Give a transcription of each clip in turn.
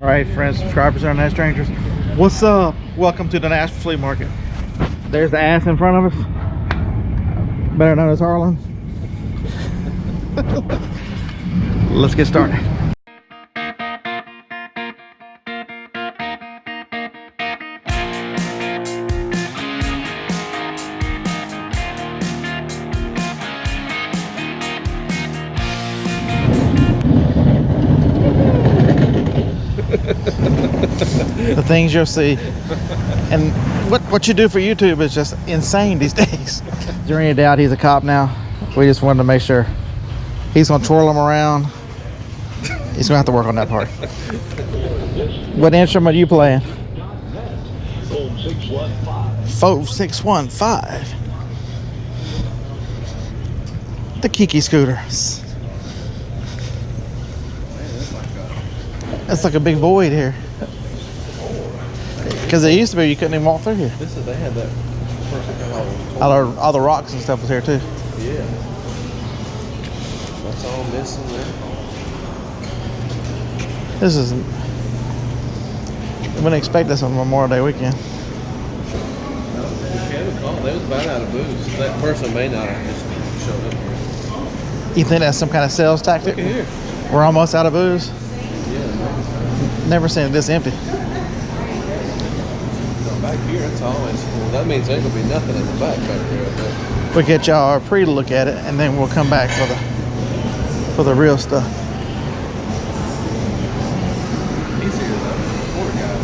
All right, friends, subscribers, internet strangers, what's up? Welcome to the Nashville Flea Market. There's the ass in front of us, better known as Harlan. Let's get started. The things you'll see, and what you do for YouTube is just insane these days. Is there any doubt he's a cop now? We just wanted to make sure. He's gonna twirl them around. He's gonna have to work on that part. What instrument are you playing? Fold 615. The Kiki scooters. It's like a big void here. Because it used to be you couldn't even walk through here. This is, they had that person All the rocks and stuff was here too. Yeah. That's all missing there. This isn't. I wouldn't expect this on Memorial Day weekend. They was about out of booze. That person may not have just showed up here. You think that's some kind of sales tactic? Look at here. We're almost out of booze. Yeah. Never seen it this empty. Back here, it's always full. That means there's gonna be nothing in the back there. I bet. We'll get y'all a pre to look at it, and then we'll come back for the real stuff. He's here though. Poor guy.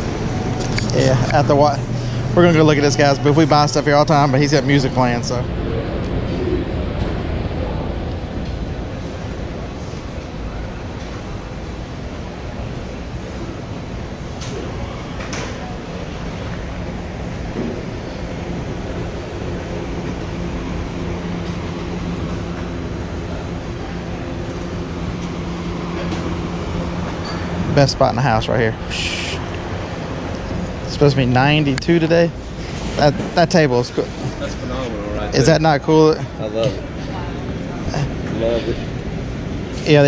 Yeah, after what? We're gonna go look at this guy's booth. We buy stuff here all the time, but he's got music playing, so. Best spot in the house right here. It's supposed to be 92 today. That table is cool. That's phenomenal, right? Is that not cool? I love it. Love it. Yeah,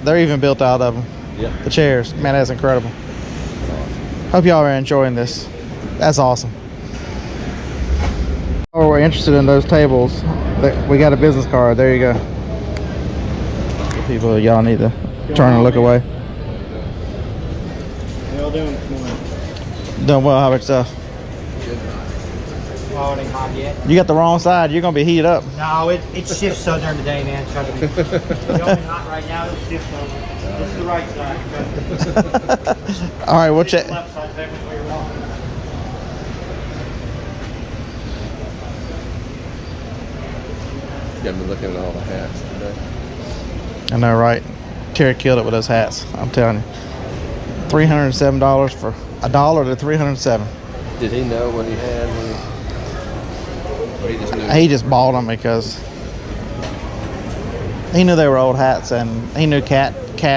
they're even built out of them. Yeah. The chairs, man, that's incredible. Hope y'all are enjoying this. That's awesome. Oh, we're interested in those tables. We got a business card. There you go. People, y'all need to turn and look away. Doing this morning? Doing well. How about yourself? Oh, it ain't hot yet. You got the wrong side. You're gonna be heated up. No, it shifts southern today, man. Trust me. It's only hot right now. It shifts southern. This is the right side. Trust me. All right, we'll check. Left side's everywhere you're walking. Got me looking at all the hats today. I know, right? Terry killed it with those hats. I'm telling you. $307 for $1 to $307. Did he know what he had when he just knew? He just bought them because he knew they were old hats, and he knew cat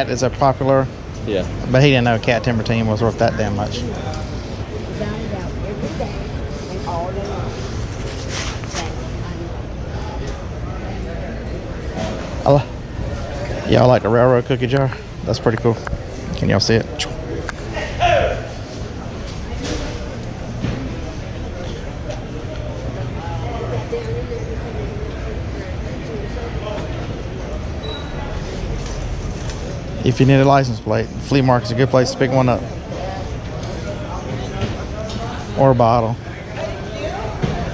is a popular. Yeah. But he didn't know Cat Timber Team was worth that damn much. Yeah, I like the railroad cookie jar. That's pretty cool. Can y'all see it? If you need a license plate, Flea Market's a good place to pick one up. Or a bottle.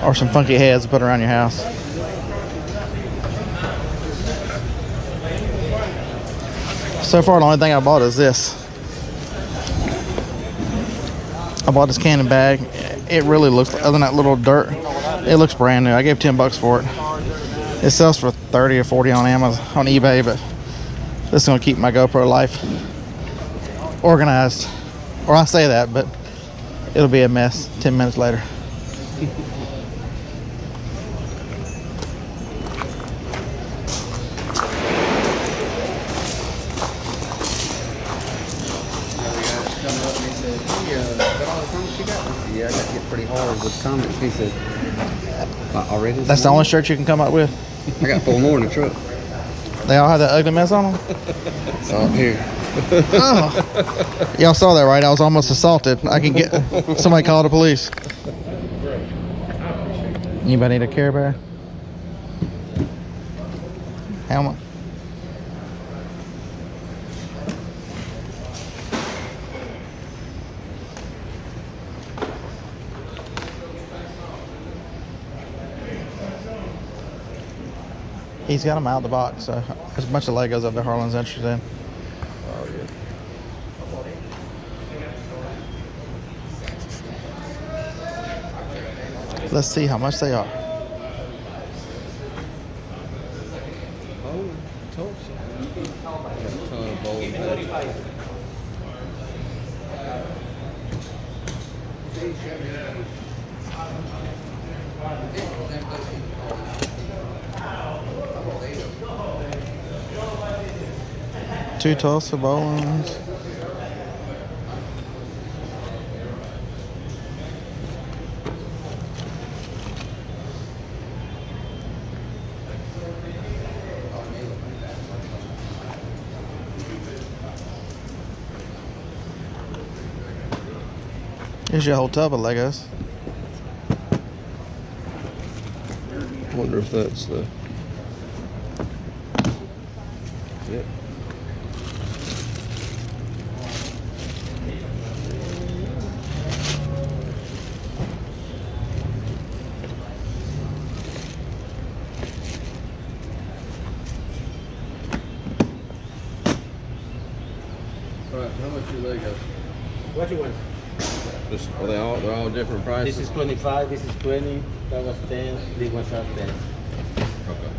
Or some funky heads to put around your house. So far, the only thing I bought is this. I bought this cannon bag. It really looks, other than that little dirt, it looks brand new. I gave 10 bucks for it. It sells for 30 or 40 on Amazon, on eBay, but this is gonna keep my GoPro life organized. Or I say that, but it'll be a mess 10 minutes later. Yeah, I got to get pretty hard with comments. He said, already? That's the only shirt you can come up with? I got 4 more in the truck. They all have that ugly mess on them? It's all here. Oh. Y'all saw that, right? I was almost assaulted. I can get somebody call the police. Anybody need a Care Bear? Helmet? He's got them out of the box, so there's a bunch of Legos up there Harlan's interested in. Oh, yeah. Let's see how much they are. Oh, Tulsa. A ton of bowling pins. Two Tulsa bowlings. Here's your whole tub of Legos. I wonder if that's the. Yep. All right, how much are Legos? What you want? Just, they're all different prices? This is 25, this is 20, that was 10, this was 10. Okay.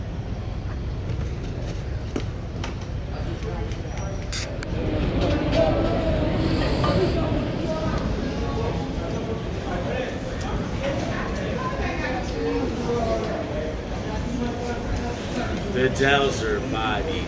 The gels are 5 each.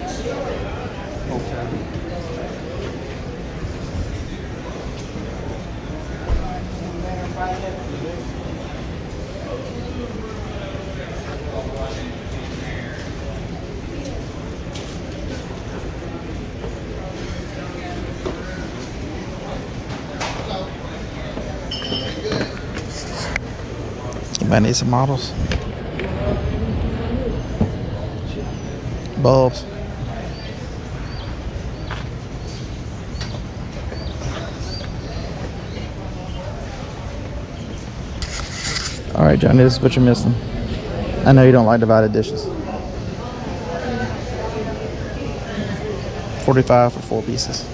You might need some models. Bulbs. All right, Johnny, this is what you're missing. I know you don't like divided dishes. 45 for 4 pieces.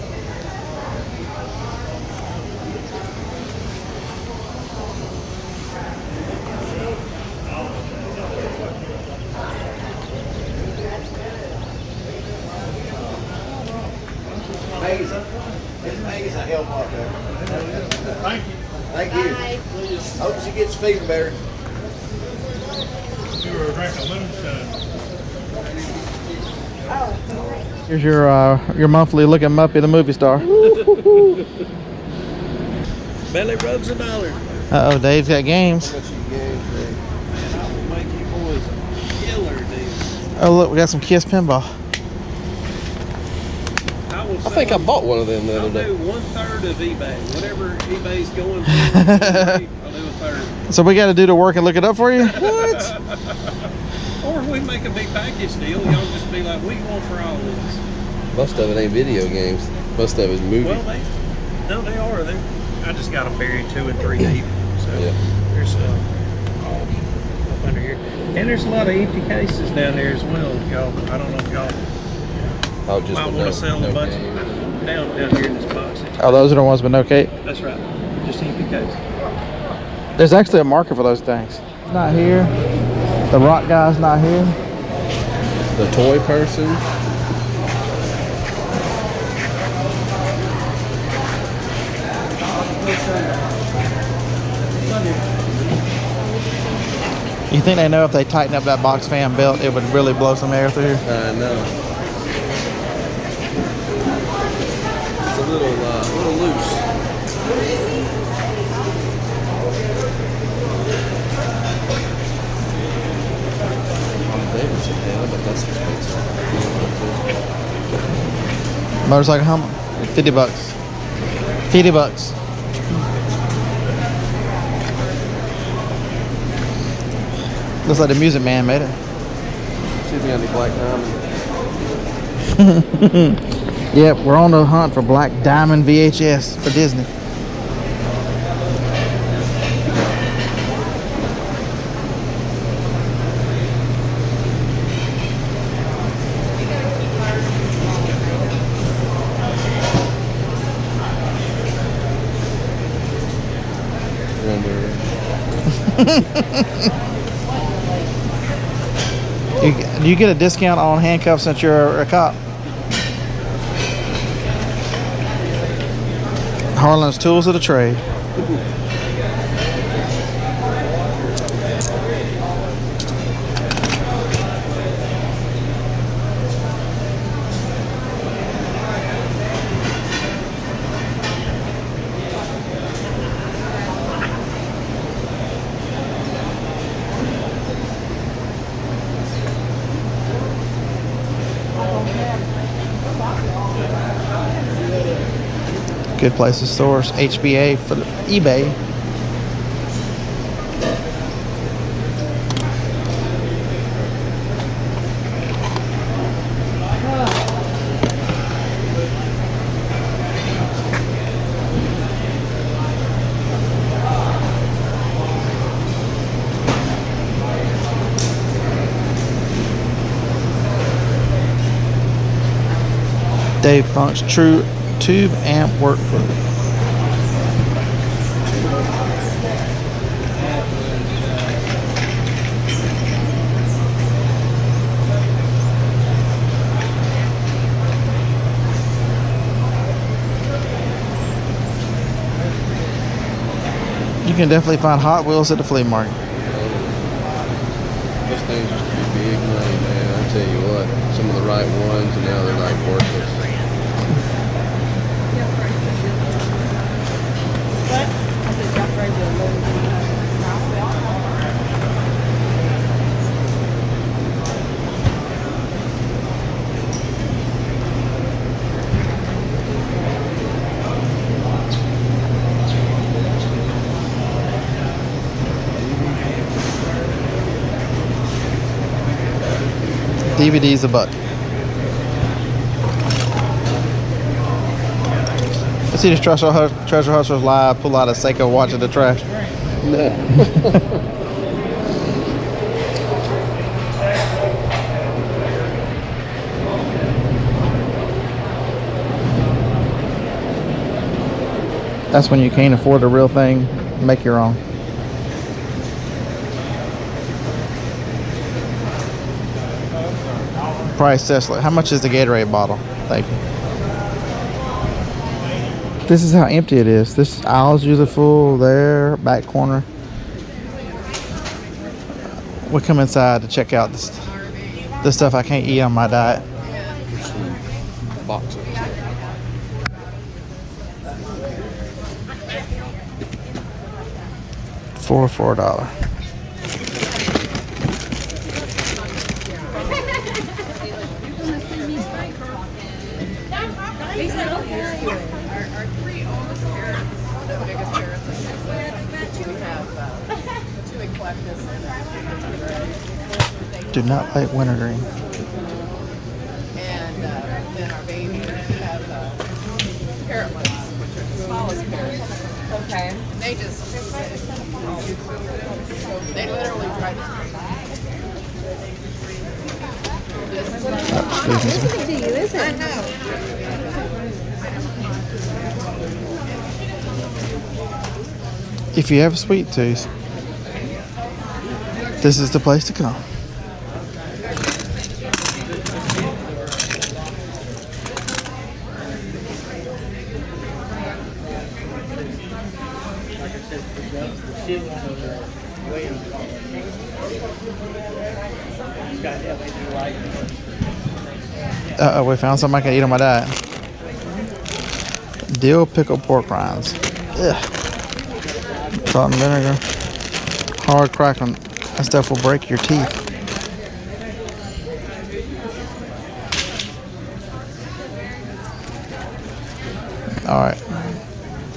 Thank you. Hope she gets feeling better. You were drinking lemon Here's your monthly Look at Muppy the movie star. Belly rubs $1. Uh-oh, Dave's got games. Man, I will make you boys a killer deal. Oh, look, we got some Kiss pinball. I think I bought one of them the I'll other day. do 1/3 of eBay. Whatever eBay's going for, I'll do 1/3. So we got to do the work and look it up for you? What? Or if we make a big package deal, y'all just be like, we want for all this. Most of it ain't video games. Most of it's movie. Well, they are. I just got them buried 2 and 3 deep. So Yeah. there's up under here, and there's a lot of empty cases down there as well. Y'all, I don't know if y'all Oh, just might the want no- to sell no a bunch game. down here in this box. Oh, those are the ones with no cape. That's right. Just empty cases. There's actually a market for those things. Not here. The rock guy's not here. The toy person. You think they know if they tighten up that box fan belt, it would really blow some air through? I know. It's a little loose. But that's expensive. Motorcycle helmet, $50. $50. Looks like the Music Man made it. Should be on the Black Diamond. Yep, we're on the hunt for Black Diamond VHS for Disney. Do you get a discount on handcuffs since you're a cop? Harlan's Tools of the Trade. Good place to source HBA for eBay. Dave Funk's True Tube Amp Workbook. You can definitely find Hot Wheels at the flea market. Those things used to be big money, man. I tell you what, some of the right ones, and now they're like worthless. DVD's $1. I see this Treasure Hustlers live pull out a Seiko watch at the trash. No. That's when you can't afford the real thing, make your own. Price Tesla. How much is the Gatorade bottle? Thank you. This is how empty it is. This aisle's usually full there, back corner. We come inside to check out this stuff I can't eat on my diet. Boxes. For $4. Do not like wintergreen. And then our babies have parrot ones, which are the smallest parrots. Okay. And they just, they literally try to. I know. If you have a sweet tooth, this is the place to come. Uh-oh, we found something I can eat on my diet. Dill pickled pork rinds. Ugh. Salt and vinegar. Hard crackling. That stuff will break your teeth. Alright.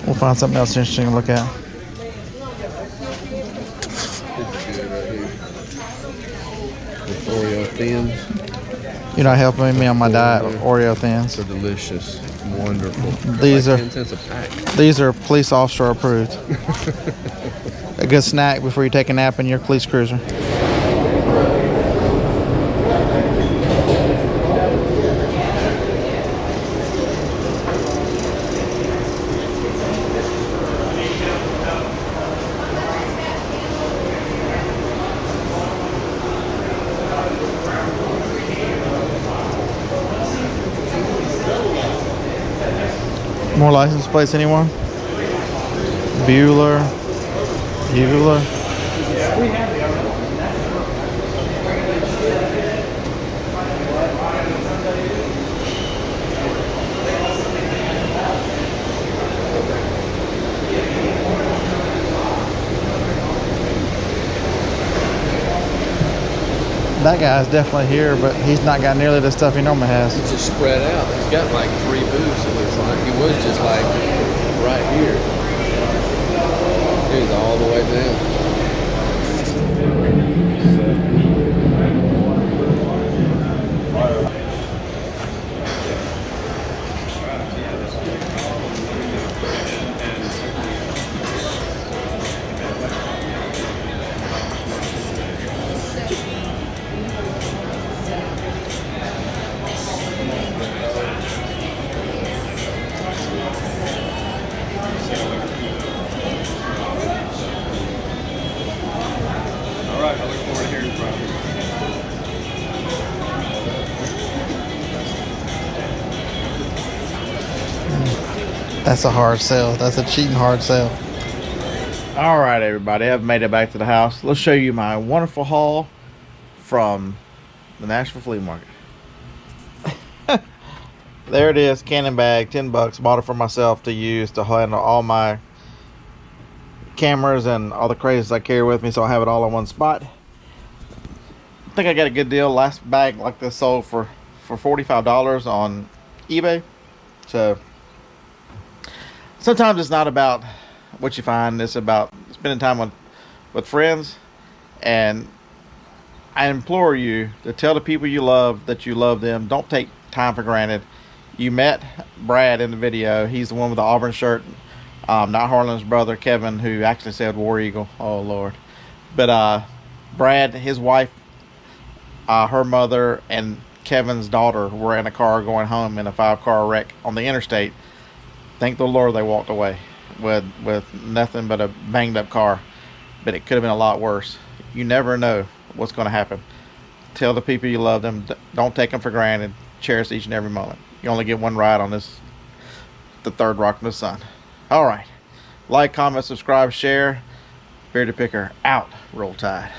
We'll find something else interesting to look at. This is good right here. With Oreo thins. You're not helping me on my diet with Oreo thins. They're delicious. Wonderful. These Like are 10 cents a pack. these are police officer approved. A good snack before you take a nap in your police cruiser. More license plates, anyone? Bueller. That guy's definitely here, but he's not got nearly the stuff he normally has. It's just spread out. He's got like 3 booths, it looks like. He was just like right here. He's all the way down. That's a hard sell. That's a cheating hard sell. All right, everybody, I've made it back to the house. Let's show you my wonderful haul from the Nashville Flea Market. There it is, cannon bag, $10. Bought it for myself to use to handle all my cameras and all the crazies I carry with me, so I have it all in one spot. I think I got a good deal. Last bag like this sold for $45 on eBay. So sometimes it's not about what you find, it's about spending time with friends. And I implore you to tell the people you love that you love them. Don't take time for granted. You met Brad in the video. He's the one with the Auburn shirt. Not Harlan's brother, Kevin, who actually said War Eagle. Oh, Lord. But Brad, his wife, her mother, and Kevin's daughter were in a car going home in a 5-car wreck on the interstate. Thank the Lord they walked away with nothing but a banged up car. But it could have been a lot worse. You never know what's going to happen. Tell the people you love them. Don't take them for granted. Cherish each and every moment. You only get one ride on this, the third rock from the sun. All right. Like, comment, subscribe, share. Bearded Picker out. Roll Tide.